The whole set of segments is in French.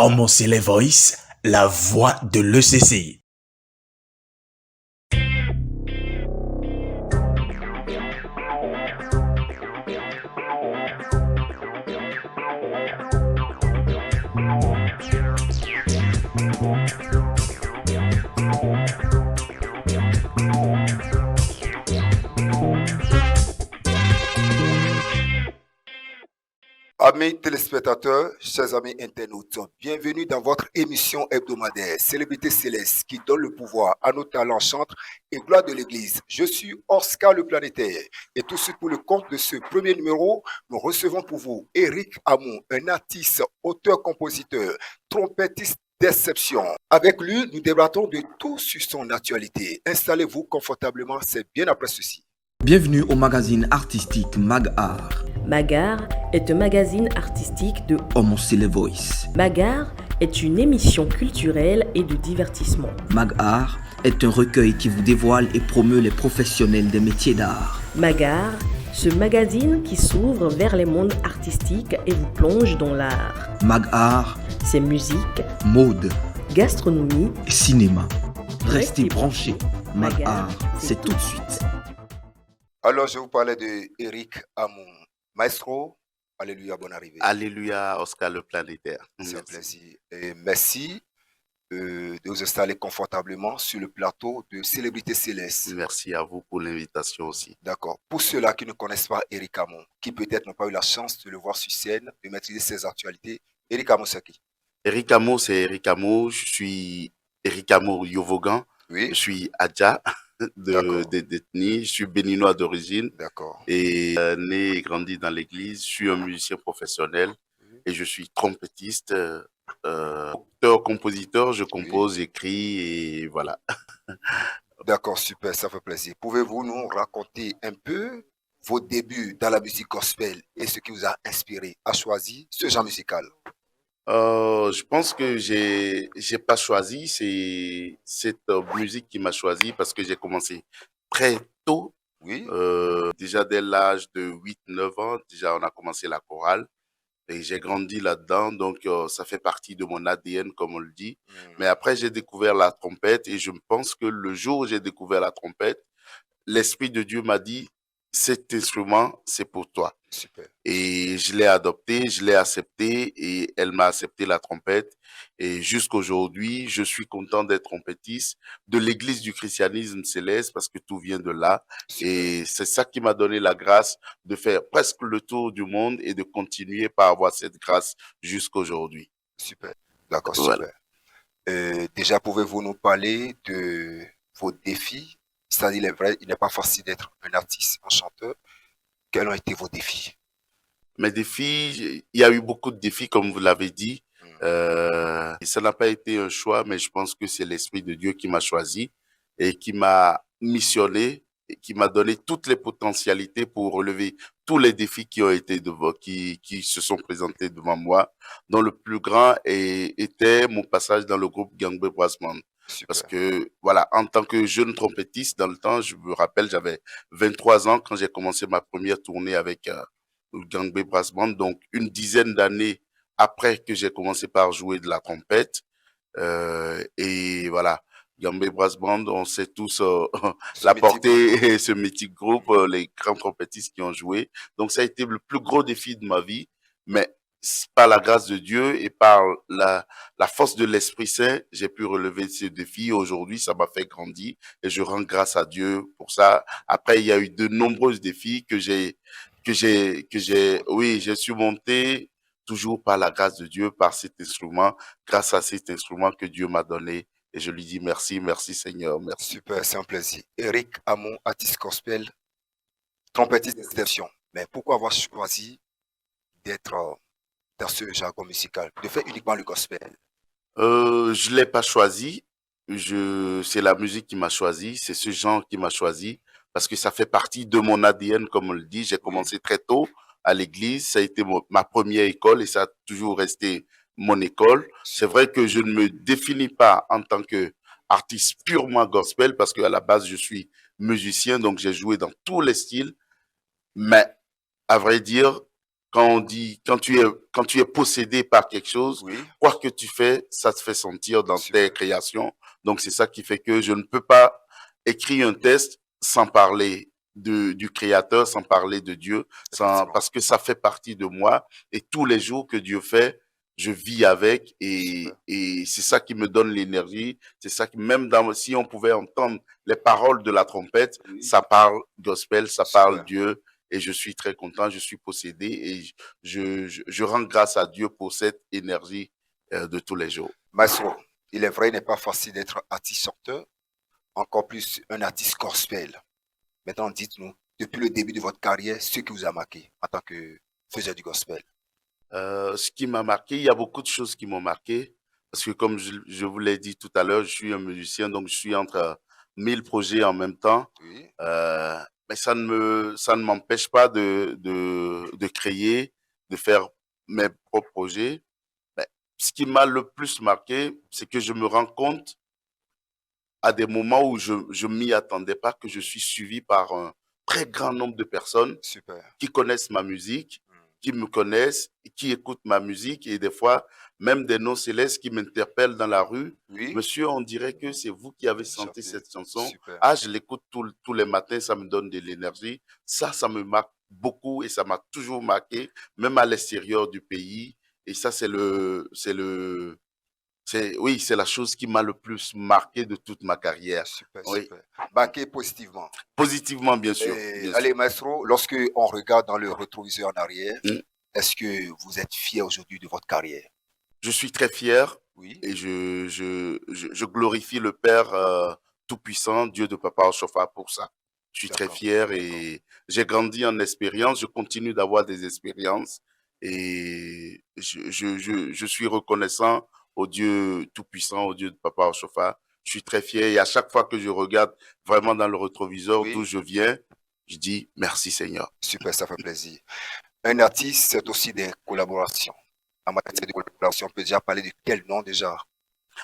Homo Voice, la voix de l'ECC. Amis téléspectateurs, chers amis internautes, bienvenue dans votre émission hebdomadaire Célébrité Céleste qui donne le pouvoir à nos talents chantres et gloire de l'Église. Je suis Oscar le Planétaire et tout de suite pour le compte de ce premier numéro, nous recevons pour vous Eric Hamon, un artiste, auteur-compositeur, trompettiste d'exception. Avec lui, nous débattons de tout sur son actualité. Installez-vous confortablement, c'est bien après ceci. Bienvenue au magazine artistique Mag-Art. Mag-Art est un magazine artistique de Homo Voice. Mag-Art est une émission culturelle et de divertissement. Mag-Art est un recueil qui vous dévoile et promeut les professionnels des métiers d'art. Mag-Art, ce magazine qui s'ouvre vers les mondes artistiques et vous plonge dans l'art. Mag-Art, c'est musique, mode, gastronomie et cinéma. Restez branchés. Mag-Art, Mag-Art, c'est tout de suite. Alors, je vous parlais de Eric Hamon. Maestro, alléluia, bonne arrivée. Alléluia, Oscar le Planétaire. C'est un plaisir. Et merci de vous installer confortablement sur le plateau de Célébrité Céleste. Merci à vous pour l'invitation aussi. D'accord. Pour ceux-là qui ne connaissent pas Eric Hamon, qui peut-être n'ont pas eu la chance de le voir sur scène, de maîtriser ses actualités, Eric Hamon, c'est qui? Eric Hamon, c'est Eric Hamon. Je suis Eric Hamon Yovogan. Oui. Je suis Adja d'ethnie. Je suis béninois d'origine. D'accord. Et né et grandi dans l'église. Je suis un musicien professionnel et je suis trompettiste, auteur, compositeur. Je compose, j'écris et voilà. D'accord, super, ça fait plaisir. Pouvez-vous nous raconter un peu vos débuts dans la musique gospel et ce qui vous a inspiré à choisir ce genre musical? Je pense que j'ai pas choisi, c'est cette musique qui m'a choisi parce que j'ai commencé très tôt. Oui. Déjà dès l'âge de 8-9 ans, déjà on a commencé la chorale et j'ai grandi là-dedans, donc ça fait partie de mon ADN comme on le dit. Mais après j'ai découvert la trompette et je pense que le jour où j'ai découvert la trompette, l'Esprit de Dieu m'a dit, cet instrument, c'est pour toi. Super. Et je l'ai adopté, je l'ai accepté et elle m'a accepté la trompette. Et jusqu'aujourd'hui, je suis content d'être trompettiste de l'Église du christianisme céleste parce que tout vient de là. Super. Et c'est ça qui m'a donné la grâce de faire presque le tour du monde et de continuer par avoir cette grâce jusqu'aujourd'hui. Super. D'accord, Voilà. super. Déjà, pouvez-vous nous parler de vos défis? C'est-à-dire, il est vrai, il n'est pas facile d'être un artiste, un chanteur. Quels ont été vos défis? Mes défis, il y a eu beaucoup de défis, comme vous l'avez dit. Et ça n'a pas été un choix, mais je pense que c'est l'Esprit de Dieu qui m'a choisi et qui m'a missionné et qui m'a donné toutes les potentialités pour relever tous les défis qui ont été qui se sont présentés devant moi, dont le plus grand était mon passage dans le groupe Gangbe Brass Band. Super. Parce que, voilà, en tant que jeune trompettiste, dans le temps, je me rappelle, j'avais 23 ans quand j'ai commencé ma première tournée avec le Gangbe Brass Band. Donc, une dizaine d'années après que j'ai commencé par jouer de la trompette. Et voilà, Gangbe Brass Band, on sait tous la portée et ce mythique groupe, les grands trompettistes qui ont joué. Donc, ça a été le plus gros défi de ma vie. Mais par la grâce de Dieu et par la force de l'Esprit Saint, j'ai pu relever ce défi. Aujourd'hui, ça m'a fait grandir et je rends grâce à Dieu pour ça. Après, il y a eu de nombreux défis que j'ai surmonté toujours par la grâce de Dieu, par cet instrument, grâce à cet instrument que Dieu m'a donné. Et je lui dis merci, merci Seigneur, merci. Super, c'est un plaisir. Eric Hamon, artiste gospel, trompettiste d'exception. Mais pourquoi avoir choisi d'être dans ce jargon musical, de faire uniquement le gospel? Je l'ai pas choisi. C'est la musique qui m'a choisi. C'est ce genre qui m'a choisi parce que ça fait partie de mon ADN, comme on le dit. J'ai commencé très tôt à l'église. Ça a été ma première école et ça a toujours resté mon école. C'est vrai que je ne me définis pas en tant que artiste purement gospel parce qu'à la base, je suis musicien, donc j'ai joué dans tous les styles. Mais à vrai dire, quand on dit, quand tu es possédé par quelque chose, Oui, quoi que tu fais, ça te fait sentir dans super. tes créations. Donc, c'est ça qui fait que je ne peux pas écrire un texte sans parler du créateur, sans parler de Dieu, Effectivement. parce que ça fait partie de moi et tous les jours que Dieu fait, je vis avec Super. et c'est ça qui me donne l'énergie. C'est ça qui, même si on pouvait entendre les paroles de la trompette, Oui, ça parle gospel, ça parle super. Dieu et je suis très content, je suis possédé et je rends grâce à Dieu pour cette énergie de tous les jours. Maestro, il est vrai, il n'est pas facile d'être artiste chanteur, encore plus un artiste gospel. Maintenant, dites-nous, depuis le début de votre carrière, ce qui vous a marqué en tant que faiseur du gospel. Ce qui m'a marqué, il y a beaucoup de choses qui m'ont marqué parce que comme je vous l'ai dit tout à l'heure, je suis un musicien, donc je suis entre 1000 projets en même temps. Oui, Euh, mais ça ne m'empêche pas de créer, de faire mes propres projets. Mais ce qui m'a le plus marqué, c'est que je me rends compte à des moments où je m'y attendais pas que je suis suivi par un très grand nombre de personnes super. qui connaissent ma musique, Hmm. qui me connaissent, qui écoutent ma musique et des fois même des noms célestes qui m'interpellent dans la rue. Oui, Monsieur, on dirait que c'est vous qui avez chanté chanter. cette chanson. Super. Ah, je l'écoute tous les matins, ça me donne de l'énergie. Ça me marque beaucoup et ça m'a toujours marqué, même à l'extérieur du pays. Et ça, oui, c'est la chose qui m'a le plus marqué de toute ma carrière. Super, Oui, super. Marqué positivement. positivement, bien sûr, Et, bien sûr. allez, maestro, lorsque on regarde dans le rétroviseur en arrière, Mm. est-ce que vous êtes fier aujourd'hui de votre carrière? Je suis très fier Oui, et je glorifie le Père Tout-Puissant, Dieu de Papa Oshofa pour ça. Je suis très d'accord. fier et j'ai grandi en expérience, je continue d'avoir des expériences et je suis reconnaissant au Dieu Tout-Puissant, au Dieu de Papa Oshofa. Je suis très fier et à chaque fois que je regarde vraiment dans le rétroviseur Oui, d'où je viens, je dis merci Seigneur. super, ça fait plaisir. Un artiste, c'est aussi des collaborations. En matière de collaboration, on peut déjà parler de quel nom déjà?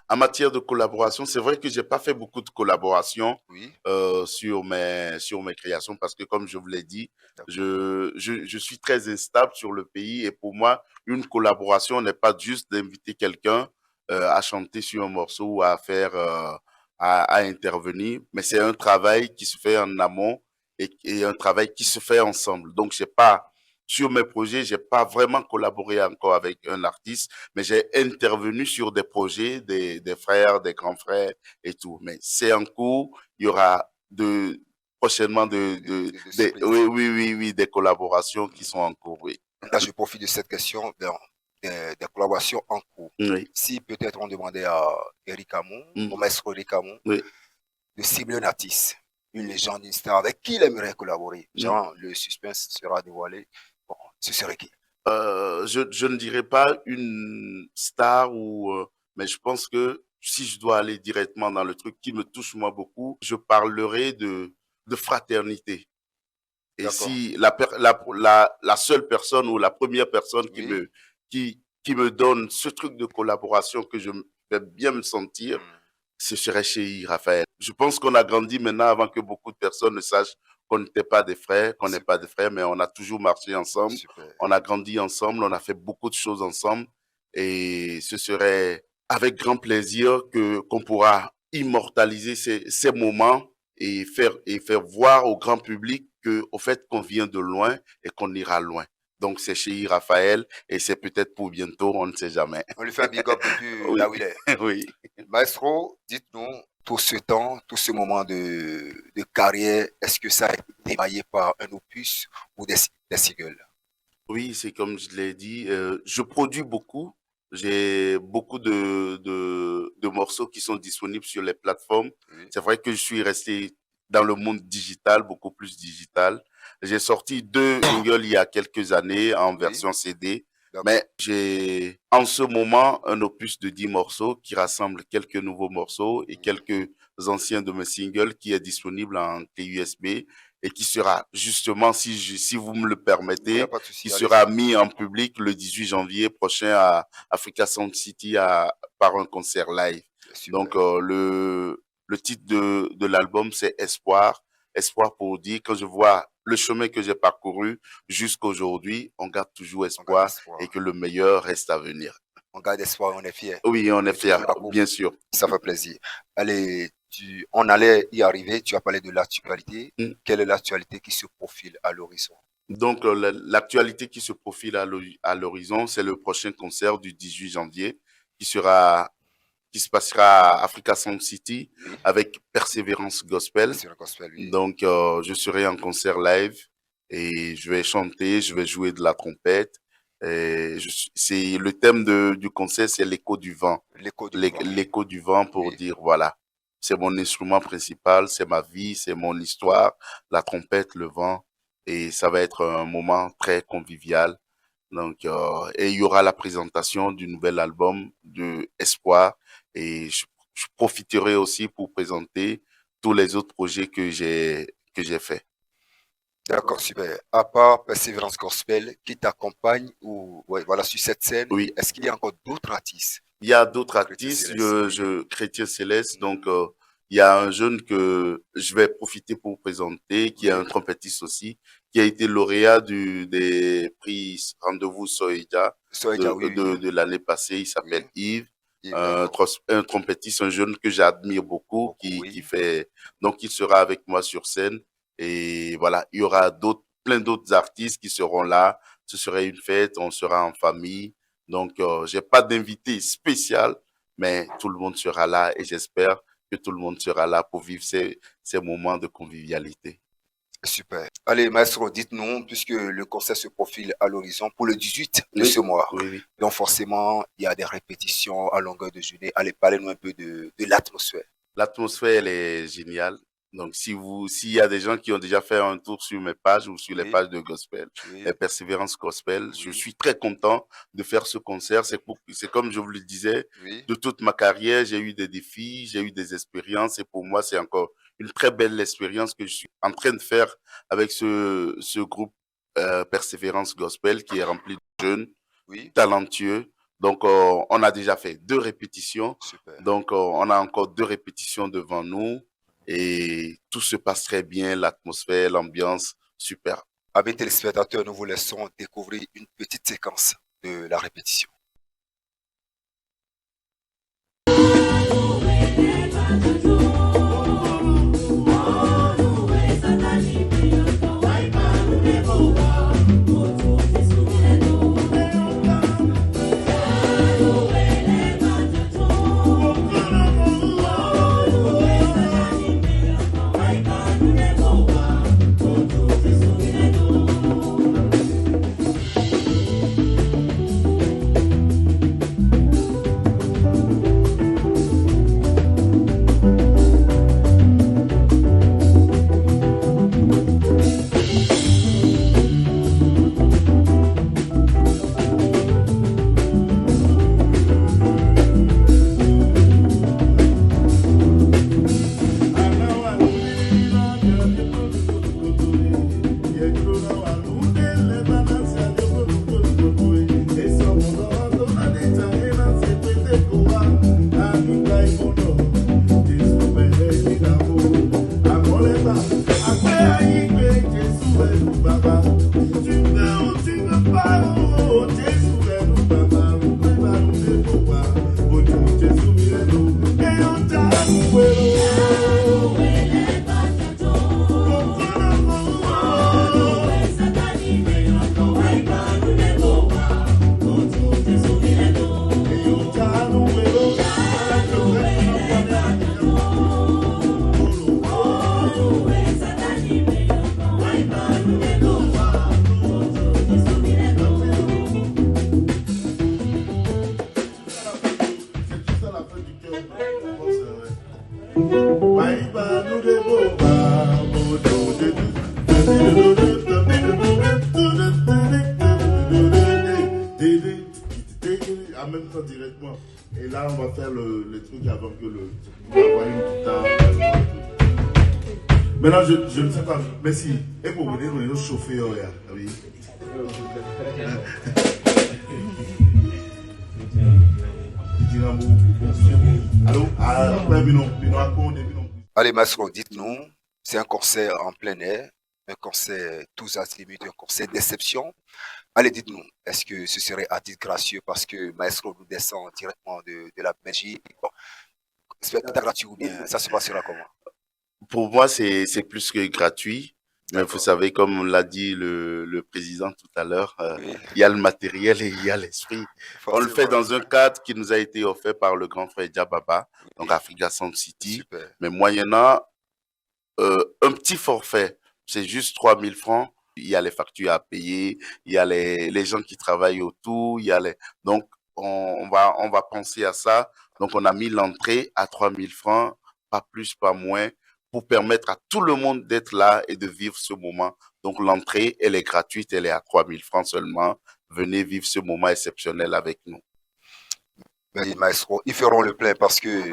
En matière de collaboration, c'est vrai que j'ai pas fait beaucoup de collaborations Oui, sur mes créations parce que, comme je vous l'ai dit, d'accord. je suis très instable sur le pays et pour moi, une collaboration n'est pas juste d'inviter quelqu'un à chanter sur un morceau ou à faire, à intervenir, mais c'est un travail qui se fait en amont et un travail qui se fait ensemble. Donc, j'ai pas, sur mes projets, j'ai pas vraiment collaboré encore avec un artiste mais j'ai intervenu sur des projets des frères, des grands frères et tout. Mais c'est en cours. Il y aura prochainement De surprise. oui, des collaborations qui sont en cours, oui. Là, je profite de cette question des collaborations en cours. Oui, Si peut-être on demandait à Eric Hamon, au mm, maestro Eric Hamon, oui. de cibler un artiste, une légende, une star avec qui il aimerait collaborer, Mm. genre le suspense sera dévoilé, bon, ce serait qui? Je ne dirais pas une star mais je pense que si je dois aller directement dans le truc qui me touche moi beaucoup, je parlerai de fraternité. Et D'accord. si la seule personne ou la première personne Oui. qui me donne ce truc de collaboration que je vais bien me sentir, Hmm, ce serait chez Raphaël. Je pense qu'on a grandi maintenant avant que beaucoup de personnes ne sachent qu'on n'était pas des frères, qu'on n'est pas des frères, mais on a toujours marché ensemble. super. On a grandi ensemble, on a fait beaucoup de choses ensemble. Et ce serait avec grand plaisir qu'on pourra immortaliser ces moments et faire voir au grand public que, au fait, qu'on vient de loin et qu'on ira loin. Donc, c'est chez Raphaël et c'est peut-être pour bientôt, on ne sait jamais. On lui fait un big up depuis Oui, là où il est. oui. Maestro, dites-nous, tout ce temps, tout ce moment de carrière, est-ce que ça a été émaillé par un opus ou des singles? Oui, c'est comme je l'ai dit, je produis beaucoup. J'ai beaucoup de morceaux qui sont disponibles sur les plateformes. Oui, C'est vrai que je suis resté dans le monde digital, beaucoup plus digital. J'ai sorti 2 singles il y a quelques années en oui, version CD, d'accord. mais j'ai en ce moment un opus de 10 morceaux qui rassemble quelques nouveaux morceaux et quelques anciens de mes singles qui est disponible en clé USB et qui sera justement, si vous me le Il n'y a permettez, pas de qui souci, sera allez-y. mis en public le 18 janvier prochain à Africa Sound City par un concert live. Super. Donc, le titre de l'album, c'est Espoir. espoir pour dire, quand je vois le chemin que j'ai parcouru jusqu'à aujourd'hui, on garde toujours espoir et que le meilleur reste à venir. On garde espoir, on est fier. Oui, on est fiers, bien sûr. Ça fait plaisir. Allez, on allait y arriver. Tu as parlé de l'actualité. Quelle est l'actualité qui se profile à l'horizon? Donc, l'actualité qui se profile à l'horizon, c'est le prochain concert du 18 janvier qui se passera à Africa Sound City avec Persévérance Gospel. Oui. Donc, je serai en concert live et je vais chanter, je vais jouer de la trompette. C'est le thème du concert, c'est l'écho du vent. L'écho du vent pour dire, voilà, c'est mon instrument principal, c'est ma vie, c'est mon histoire, la trompette, le vent. Et ça va être un moment très convivial. Donc, et il y aura la présentation du nouvel album de Espoir. Et je profiterai aussi pour présenter tous les autres projets que j'ai faits. D'accord, super. À part Persévérance Gospel qui t'accompagne voilà, sur cette scène, oui. Est-ce qu'il y a encore d'autres artistes? Il y a d'autres artistes, Chrétien Céleste. Donc, il y a un jeune que je vais profiter pour présenter, qui est un trompettiste aussi, qui a été lauréat des prix Rendez-vous Soïdia de l'année passée. Il s'appelle Yves. Un trompettiste, un jeune que j'admire beaucoup, qui fait, donc il sera avec moi sur scène. Et voilà, il y aura plein d'autres artistes qui seront là. Ce serait une fête, on sera en famille. Donc, j'ai pas d'invité spécial, mais tout le monde sera là et j'espère que tout le monde sera là pour vivre ces moments de convivialité. Super. Allez, maestro, dites-nous, puisque le concert se profile à l'horizon pour le 18 de ce mois. Oui. Donc, forcément, il y a des répétitions à longueur de journée. Allez, parlez-nous un peu de l'atmosphère. L'atmosphère, elle est géniale. Donc, s'il y a des gens qui ont déjà fait un tour sur mes pages ou sur les pages de Gospel, Persévérance Gospel, je suis très content de faire ce concert. C'est comme je vous le disais, de toute ma carrière, j'ai eu des défis, j'ai eu des expériences et pour moi, c'est encore une très belle expérience que je suis en train de faire avec ce groupe Persévérance Gospel qui est rempli de jeunes, talentueux. Donc, on a déjà fait 2 répétitions. Super. Donc, on a encore 2 répétitions devant nous. Et tout se passe très bien, l'atmosphère, l'ambiance, super. Amis téléspectateurs, nous vous laissons découvrir une petite séquence de la répétition. En même temps directement. Et là, on va faire le truc avant que le guitare. Maintenant, je ne sais pas. Mais si, et pour vous dire, on est chauffé, oui. Allez, maestro, dites-nous, C'est un concert en plein air, un concert tous azimuts, un concert d'exception. Allez, dites-nous, est-ce que ce serait à titre gracieux parce que Maestro nous descend directement de la Belgique? Bon, spectacle gratuit ou bien ça se passera comment? Pour moi, c'est plus que gratuit. Mais vous D'accord. savez, comme l'a dit le président tout à l'heure, Oui, il y a le matériel et il y a l'esprit. On le fait forcément. dans un cadre qui nous a été offert par le grand frère Diababa, donc Africa Sound City. Super. Mais moyennant un petit forfait, c'est juste 3000 francs. Il y a les factures à payer, il y a les gens qui travaillent autour, il y a les... Donc, on va penser à ça. Donc, on a mis l'entrée à 3000 francs, pas plus, pas moins, pour permettre à tout le monde d'être là et de vivre ce moment. Donc, l'entrée, elle est gratuite, elle est à 3000 francs seulement. Venez vivre ce moment exceptionnel avec nous. Mais Maestro, ils feront le plein parce que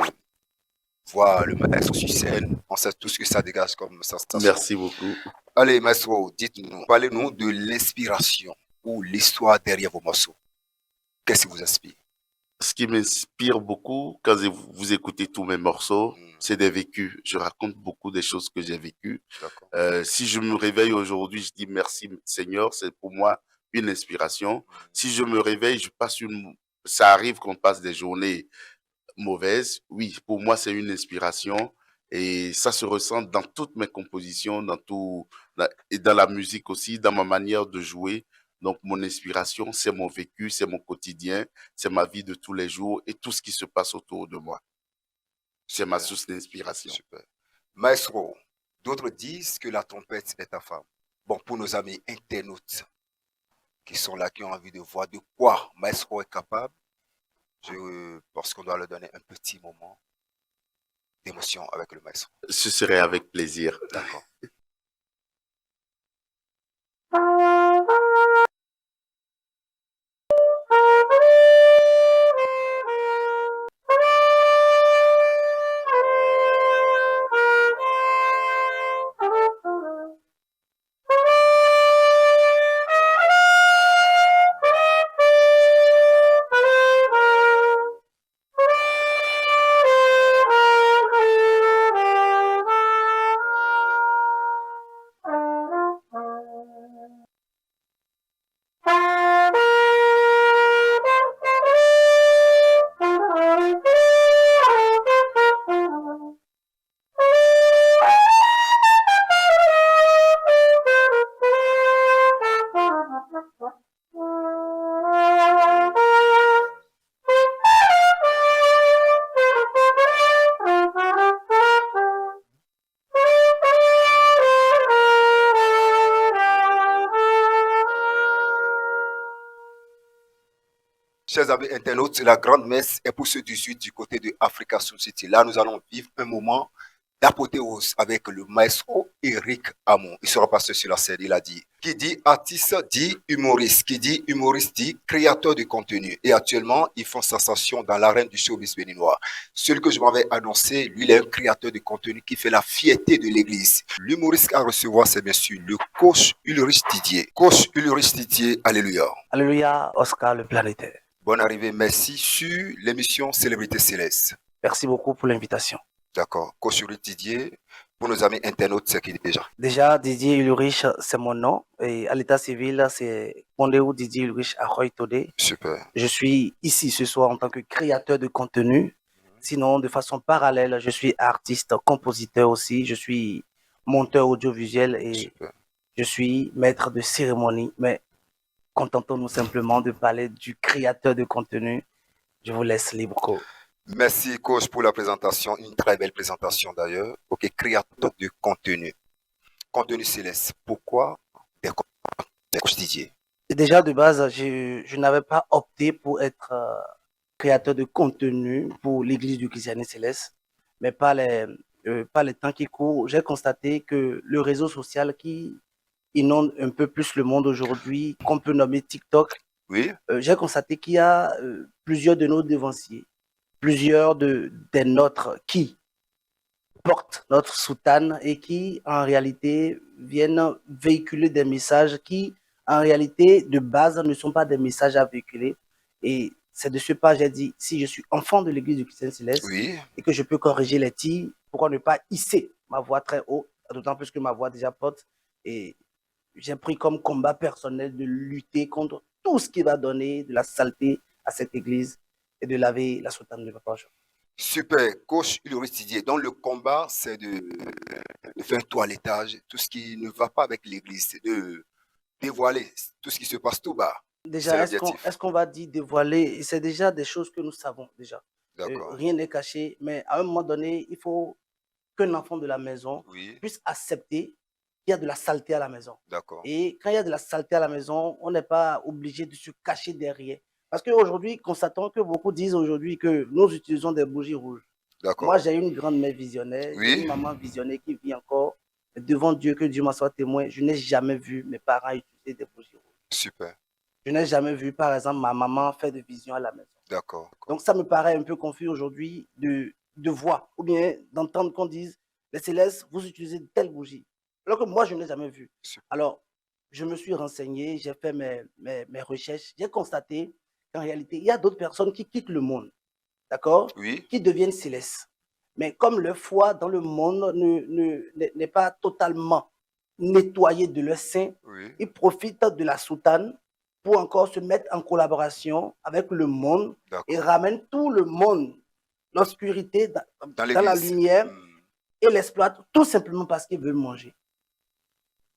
voir le Maestro sur scène, on sait tout ce que ça dégage comme sensation. Merci beaucoup. Allez, Maestro, dites-nous, parlez-nous de l'inspiration ou l'histoire derrière vos morceaux. Qu'est-ce qui vous inspire? Ce qui m'inspire beaucoup quand vous écoutez tous mes morceaux, c'est des vécus. Je raconte beaucoup des choses que j'ai vécues. D'accord. Si je me réveille aujourd'hui, je dis merci Seigneur, c'est pour moi une inspiration. Si je me réveille, ça arrive qu'on passe des journées mauvaises. Oui, pour moi, c'est une inspiration et ça se ressent dans toutes mes compositions, et dans la musique aussi, dans ma manière de jouer. Donc, mon inspiration, c'est mon vécu, c'est mon quotidien, c'est ma vie de tous les jours et tout ce qui se passe autour de moi. C'est ma source d'inspiration. Super. Maestro, d'autres disent que la trompette est ta femme. Bon, pour nos amis internautes qui sont là, qui ont envie de voir de quoi Maestro est capable, je pense qu'on doit leur donner un petit moment d'émotion avec le Maestro. Ce serait avec plaisir. D'accord. Chers amis internautes, la grande messe est pour ce 18 du côté de Africa Sound City. Là, nous allons vivre un moment d'apothéose avec le maestro Eric Hamon. Il sera passé sur la scène, il a dit, qui dit artiste dit humoriste, qui dit humoriste dit créateur de contenu. Et actuellement, ils font sensation dans l'arène du showbiz béninois. Celui que je m'avais annoncé, lui, il est un créateur de contenu qui fait la fierté de l'église. L'humoriste à recevoir, c'est bien sûr le coach Ulrich Didier. Coach Ulrich Didier, alléluia. Alléluia, Oscar le planétaire. Bonne arrivée, merci sur l'émission Célébrité Céleste. Merci beaucoup pour l'invitation. D'accord. Coach Ulrich Didier, pour nos amis internautes, c'est qui déjà? Déjà, Didier Ulrich, c'est mon nom. Et à l'état civil, c'est Pondéou Didier Ulrich Ahoy Todé. Super. Je suis ici ce soir en tant que créateur de contenu. Sinon, de façon parallèle, je suis artiste, compositeur aussi. Je suis monteur audiovisuel et Super. je suis maître de cérémonie. Mais contentons-nous simplement de parler du créateur de contenu. Je vous laisse libre cours. Merci, coach, pour la présentation. Une très belle présentation d'ailleurs. Ok, créateur de contenu. Contenu céleste. Pourquoi des coach Didier? Et déjà, de base, je n'avais pas opté pour être créateur de contenu pour l'Église du Christianisme céleste, mais par les temps qui courent, j'ai constaté que le réseau social qui inonde un peu plus le monde aujourd'hui, qu'on peut nommer TikTok, Oui. J'ai constaté qu'il y a plusieurs de nos devanciers, plusieurs des nôtres qui portent notre soutane et qui, en réalité, viennent véhiculer des messages qui, en réalité, de base, ne sont pas des messages à véhiculer. Et c'est de ce pas, j'ai dit, si je suis enfant de l'Église du Christianisme céleste Oui. et que je peux corriger les tirs, pourquoi ne pas hisser ma voix très haut d'autant plus que ma voix déjà porte. Et j'ai pris comme combat personnel de lutter contre tout ce qui va donner de la saleté à cette église et de laver la soutane de Papa Jean. Super, coach Ulrich Didier. Donc le combat, c'est de faire un toilettage, tout ce qui ne va pas avec l'église, c'est de dévoiler tout ce qui se passe tout bas. C'est Déjà, l'objectif. est-ce qu'on va dire dévoiler? C'est déjà des choses que nous savons déjà. D'accord. Rien n'est caché, mais à un moment donné, il faut qu'un enfant de la maison Oui, puisse accepter qu'il y a de la saleté à la maison. d'accord. Et quand il y a de la saleté à la maison, on n'est pas obligé de se cacher derrière. Parce qu'aujourd'hui, constatons que beaucoup disent aujourd'hui que nous utilisons des bougies rouges. Moi, D'accord. j'ai une grande mère visionnaire, j'ai Oui, une maman visionnaire qui vit encore. Mais devant Dieu, que Dieu m'en soit témoin, je n'ai jamais vu mes parents utiliser des bougies rouges. super. Je n'ai jamais vu, par exemple, ma maman faire de vision à la maison. D'accord. Donc, ça me paraît un peu confus aujourd'hui de voir ou bien d'entendre qu'on dise les célestes, vous utilisez telle bougie. Alors que moi, je ne l'ai jamais vu. Super. Alors, je me suis renseigné, j'ai fait mes recherches, j'ai constaté qu'en réalité, il y a d'autres personnes qui quittent le monde, d'accord, Oui, qui deviennent célestes. Mais comme leur foi dans le monde n'est pas totalement nettoyée de leur sein, oui, ils profitent de la soutane pour encore se mettre en collaboration avec le monde et d'accord. ramènent tout le monde, l'obscurité, Dans dans la l'église. lumière Hmm, et l'exploitent tout simplement parce qu'ils veulent manger.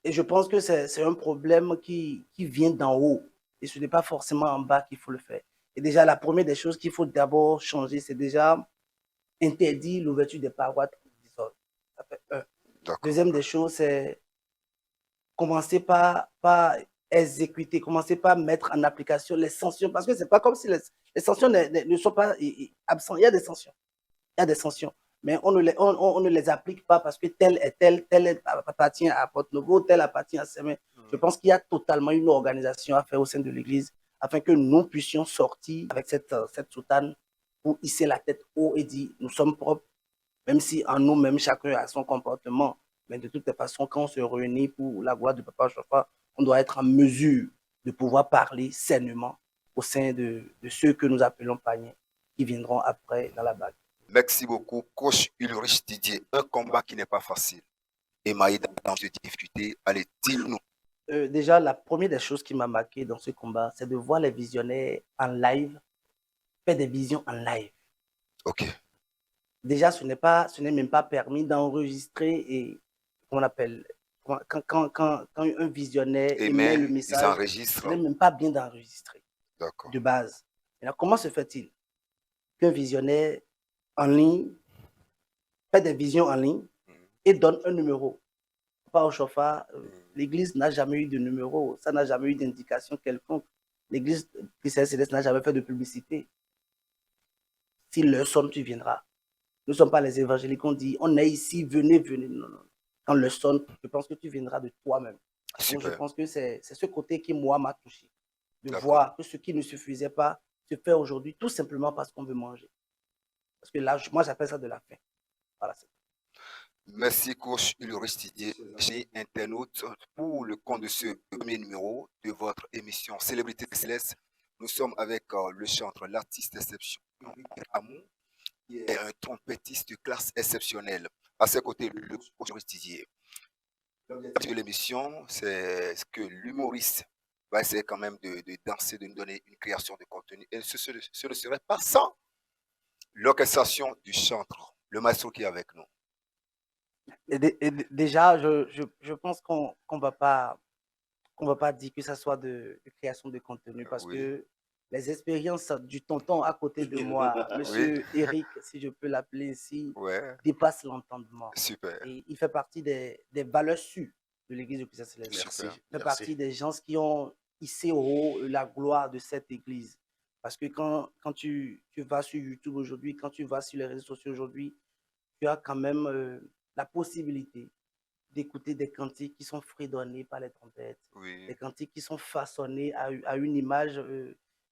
Et je pense que c'est un problème qui vient d'en haut. Et ce n'est pas forcément en bas qu'il faut le faire. Et déjà, la première des choses qu'il faut d'abord changer, c'est déjà interdire l'ouverture des parois désordre. Ça fait un. d'accord. Deuxième des choses, c'est commencer par exécuter, commencer par mettre en application les sanctions. Parce que ce n'est pas comme si les sanctions ne sont pas absentes. Il y a des sanctions. Il y a des sanctions. Mais on ne les applique pas parce que tel appartient à Porte-Novo, tel appartient à Semen. Je pense qu'il y a totalement une organisation à faire au sein de l'Église afin que nous puissions sortir avec cette soutane pour hisser la tête haut et dire nous sommes propres, même si en nous-mêmes chacun a son comportement. Mais de toutes les façons, quand on se réunit pour la gloire de Papa Chofa, on doit être en mesure de pouvoir parler sainement au sein de ceux que nous appelons païens qui viendront après dans la bague. Merci beaucoup, coach Ulrich Didier. Un combat qui n'est pas facile. Émaillé dans des difficultés. Allez, dis-nous. Déjà, la première des choses qui m'a marqué dans ce combat, c'est de voir les visionnaires en live, faire des visions en live. Ok. Déjà, ce n'est même pas permis d'enregistrer et, comment on appelle, quand un visionnaire Et émet le mais ils message, ce enregistrent. n'est même pas bien d'enregistrer D'accord. de base. Alors, comment se fait-il qu'un visionnaire en ligne fait des visions en ligne et donne un numéro? Pas au chauffard, l'église n'a jamais eu de numéro, ça n'a jamais eu d'indication quelconque. L'église chrétienne céleste n'a jamais fait de publicité. Si l'heure sonne, tu viendras. Nous ne sommes pas les évangéliques, on dit on est ici, venez, venez. Non, non. Quand l'heure sonne, je pense que tu viendras de toi-même. Donc, je Super. pense que c'est ce côté qui, moi, m'a touché. De D'accord. voir que ce qui ne se faisait pas se fait aujourd'hui, tout simplement parce qu'on veut manger. Parce que là, moi, j'appelle ça de la faim. Voilà, c'est Merci, coach Ulrich Didier. J'ai internaute pour le compte de ce premier numéro de votre émission Célébrité Céleste. Nous sommes avec le chanteur, l'artiste d'exception, Amour, qui est un trompettiste de classe exceptionnelle. À ses côtés, le coach Ulrich Didier. L'objectif de l'émission, c'est que l'humoriste va essayer quand même de danser, de nous donner une création de contenu. Et ce ne serait pas sans l'orchestration du chanteur, le maestro qui est avec nous. déjà, je pense qu'on ne va pas dire que ça soit de création de contenu parce Oui. que les expériences du tonton à côté de moi, monsieur Eric, si je peux l'appeler ainsi, Ouais, dépassent l'entendement. super. Et il fait partie des valeurs sûres de l'Église de Christ Céleste. Merci. Il fait Merci. partie des gens qui ont hissé au haut la gloire de cette Église. Parce que quand tu vas sur YouTube aujourd'hui, quand tu vas sur les réseaux sociaux aujourd'hui, tu as quand même la possibilité d'écouter des cantiques qui sont fredonnés par les trompettes, Oui, des cantiques qui sont façonnés à une image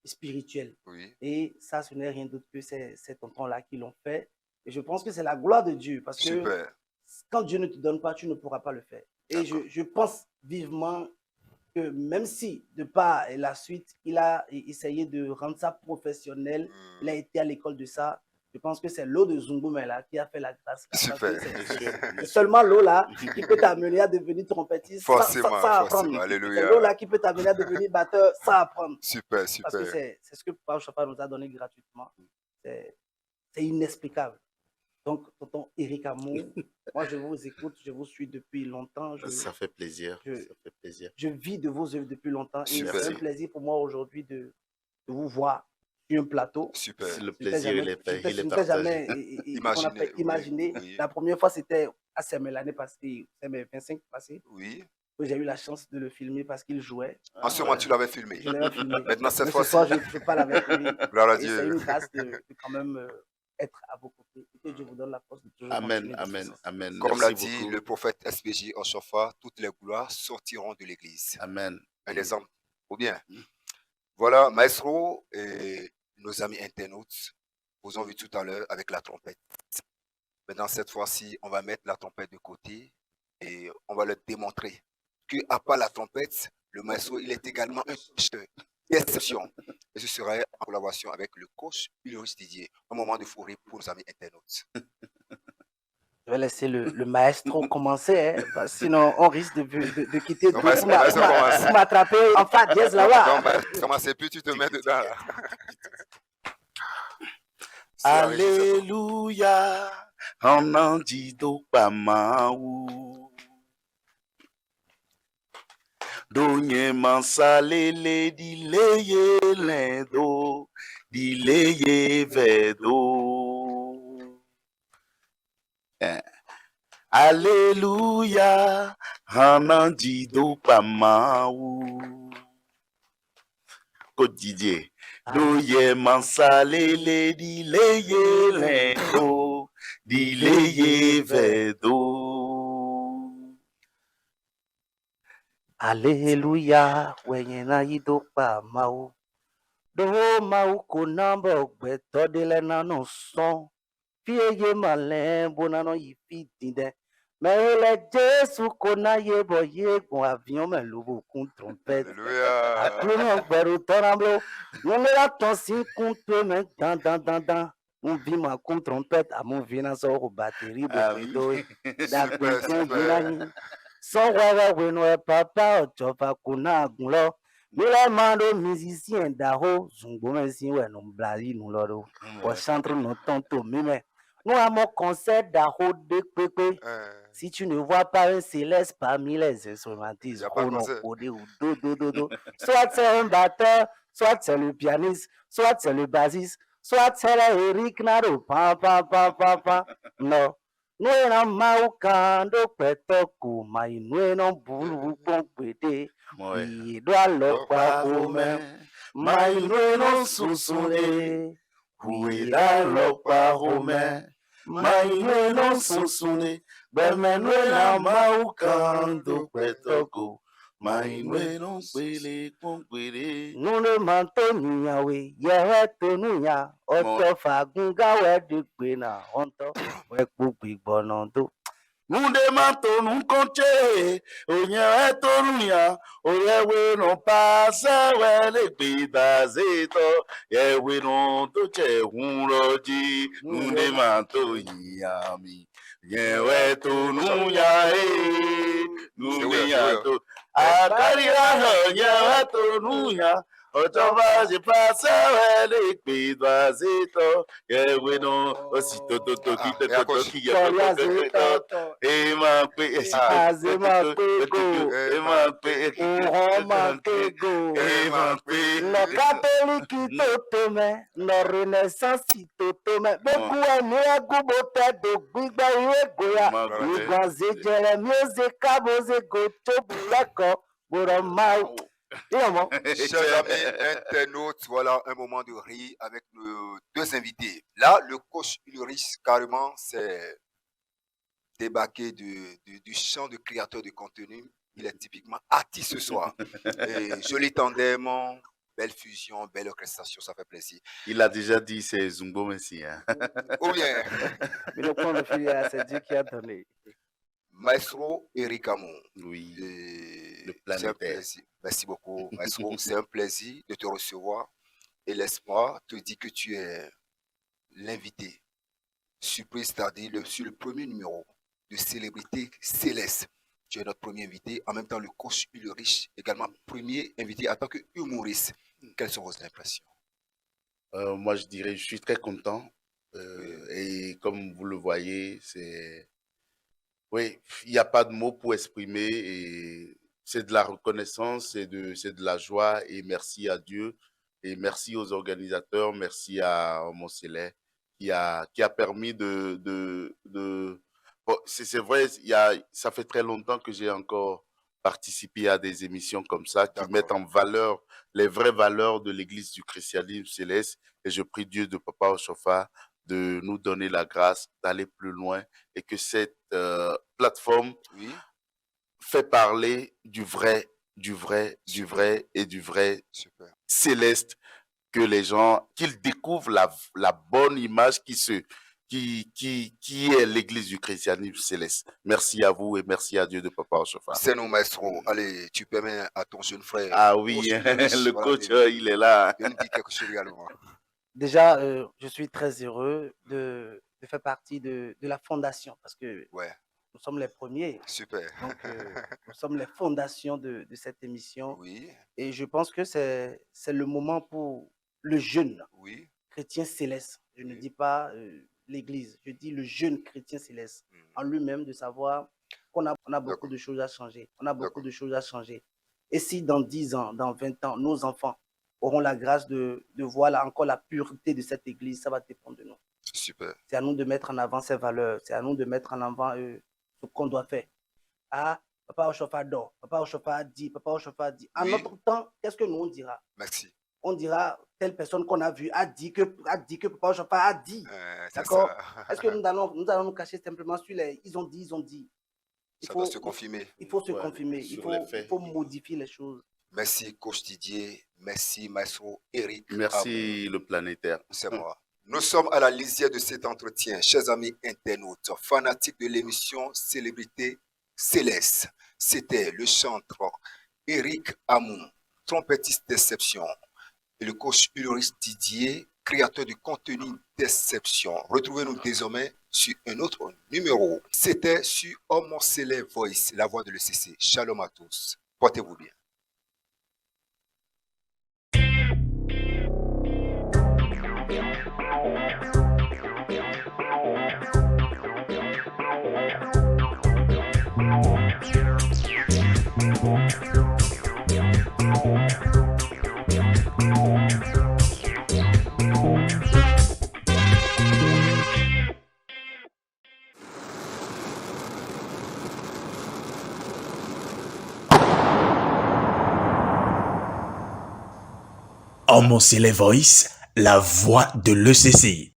spirituelle. oui, Et ça, ce n'est rien d'autre que ces tontons-là qui l'ont fait. Et je pense que c'est la gloire de Dieu, parce que super. quand Dieu ne te donne pas, tu ne pourras pas le faire. Et D'accord. je pense vivement que même si, de part et la suite, il a essayé de rendre ça professionnel, il a été à l'école de ça, Je pense que c'est l'eau de Zungume là qui a fait la grâce. Là, Super. c'est seulement l'eau là qui peut t'amener à devenir trompettiste Forcément, sans apprendre. forcément. C'est Alléluia. l'eau là qui peut t'amener à devenir batteur sans apprendre. Super, Parce que super. c'est ce que Papa Chapa nous a donné gratuitement. C'est inexplicable. Donc, tonton Eric Amour, moi je vous écoute, je vous suis depuis longtemps. Ça fait plaisir. je- Ça fait plaisir. Je vis de vos œuvres depuis longtemps. Et Super. c'est un plaisir pour moi aujourd'hui de vous voir sur un plateau. Super. Le Je n'étais plaisir, jamais- il est je n'étais partagé. jamais Imaginé, qu'on appelle oui, imaginé. oui. La première fois, c'était à Semé l'année passée, Semé 25 passée, Oui. où j'ai eu la chance de le filmer parce qu'il jouait. En ce moment, tu l'avais filmé. Je l'avais filmé. Maintenant, cette Mais ce fois-ci, soir, je parle avec lui. gloire à Et c'est Dieu. une grâce de quand même être à vos côtés. Et que Dieu vous donne la force de toujours Amen, continuer dans ce amen, sens. amen. Comme l'a Merci dit beaucoup. le prophète SPJ Oshofa, toutes les gloires sortiront de l'église. Amen. Un exemple, ou bien. Voilà, Maestro et nos amis internautes vous ont vu tout à l'heure avec la trompette. Maintenant, cette fois-ci, on va mettre la trompette de côté et on va leur démontrer que, à part la trompette, le maestro, il est également un coach d'exception. Et ce sera en collaboration avec le coach Ulrich Didier. Un moment de fourré pour nos amis internautes. Je vais laisser le maestro commencer, hein, parce que sinon on risque de quitter. Donc, Vous maestro commence. m'attrapez en fa dièse là-bas. Donc, comment c'est plus, tu te mets dedans là. C'est enregistré. Alléluia. On en dit do pamaou. Donye mansalele dileye lendo. Dileye vedo. Alléluia. On en dit do pamaou. Quotidien. Doye mansalele dileye lendo, dileye vedo. Alléluia, wenye na yidopa mau. Do mau kunamba gbeto dele na no son. Fieye malen bonano yifi dinde. Mais le Jésus qu'on a yebo yegon avion me lobo kun trompette. Alléluia. Akuma gberu toramblo. Nyonge la tonsi kun pe men dan. Un vima kun trompette a mon vina so ko batterie bo Amen. do. Da Super, kun super. binani. So wawa weno e papa o chofa kuna gunlo. Mila mando musicien daho zungbo mensi we no blazi no loro. O chantre no tonto mime. Nous avons mon concert d'Aro de Pepe. Si tu ne vois pas un céleste parmi les instrumentistes, Y a pas de concert. do. Soit c'est un batteur, soit c'est le pianiste, soit c'est le bassiste, soit c'est Eric Naro. Pa. Non. Nous n'avons maukando petoko, mais nous n'avons boulou bon pété. Il doit le pas mais nous n'avons sous-sonné. Cuida lo parome, maime no susune, bemenuela maucando petoko, maime no pele conquere. Nous ne mentons Yahweh, Yahweh tonuya, Otto fagunga de pena, Onto, Wekupi bonondo. Munde mato nun conche, onye etoruya, oyewe no pasa wele pidazito, yewe no toche hunroji, munde mato yami, yewe tonuya nunde yato, akarira yewe tonuya, otoba je pasa wele pidazito, yewe no osito to ki Ema pe Azema pego, ema pe Roma pego, ema pe no catholique totome, no renaissance totome, beku eni agubote do gbigba iwe goya, iganze Jeremie kaboze goto bulako, boromau. Chers amis internautes, voilà un moment de rire avec nos deux invités. Là, le coach Ulrich, carrément, c'est débarqué du champ de créateur de contenu. Il est typiquement artiste ce soir. Et joli tandem, belle fusion, belle orchestration, ça fait plaisir. Il a déjà dit c'est Zumbo Messi. Hein? Ou bien, Mais le point de filière, c'est Dieu qui a donné. Maestro Eric Amon. Oui, Le planétaire. plaisir. Merci beaucoup, Maestro. C'est un plaisir de te recevoir. Et l'espoir te dit que tu es l'invité surprise, c'est-à-dire sur le premier numéro de Célébrité Céleste. Tu es notre premier invité, en même temps le coach Ulrich, également premier invité en tant que humoriste. Quelles sont vos impressions? Moi, je dirais, je suis très content. Et comme vous le voyez, oui, il n'y a pas de mots pour exprimer. Et c'est de la reconnaissance, c'est de la joie. Et merci à Dieu. Et merci aux organisateurs. Merci à Homo Céleste qui a permis Bon, c'est vrai, ça fait très longtemps que j'ai encore participé à des émissions comme ça qui mettent en valeur les vraies valeurs de l'Église du christianisme céleste. Et je prie Dieu de Papa Oshofa de nous donner la grâce d'aller plus loin et que cette plateforme fait parler du vrai Super. céleste, que les gens, qu'ils découvrent la bonne image qui est l'Église du christianisme céleste. Merci à vous et merci à Dieu de Papa Oshofa. C'est nos maestros. Allez, tu permets à ton jeune frère. Ah oui, le coach, il est là. Il nous dit quelque chose également. Déjà, je suis très heureux de faire partie de la fondation parce que nous sommes les premiers. Super. Donc, nous sommes les fondations de cette émission. Oui. Et je pense que c'est le moment pour le jeune chrétien céleste. Je ne dis pas l'Église, je dis le jeune chrétien céleste en lui-même de savoir qu'on a beaucoup de choses à changer. On a beaucoup de choses à changer. Et si dans 10 ans, dans 20 ans, nos enfants auront la grâce de voir encore la pureté de cette Église, ça va dépendre de nous. Super. C'est à nous de mettre en avant ces valeurs. C'est à nous de mettre en avant ce qu'on doit faire. Ah, Papa Oshofa dort. Papa Oshofa a dit. Papa Oshofa a dit. En notre temps, qu'est-ce que nous on dira? Merci. On dira, telle personne qu'on a vue a dit que Papa Oshofa a dit. D'accord? Est-ce que nous allons nous cacher simplement sur les ils ont dit. Ça doit se confirmer. Il faut se confirmer. Il faut modifier les choses. Merci, coach Didier. Merci, maestro Eric. Merci, le planétaire. C'est moi. Nous sommes à la lisière de cet entretien, chers amis internautes, fanatiques de l'émission Célébrité Céleste. C'était le chanteur Eric Hamon, trompettiste d'exception, et le coach Ulrich Didier, créateur du contenu d'exception. Retrouvez-nous désormais sur un autre numéro. C'était sur Homo Céleste Voice, la voix de l'ECC. Shalom à tous. Portez-vous bien. Homo Céleste Voice, la voix de l'ECC.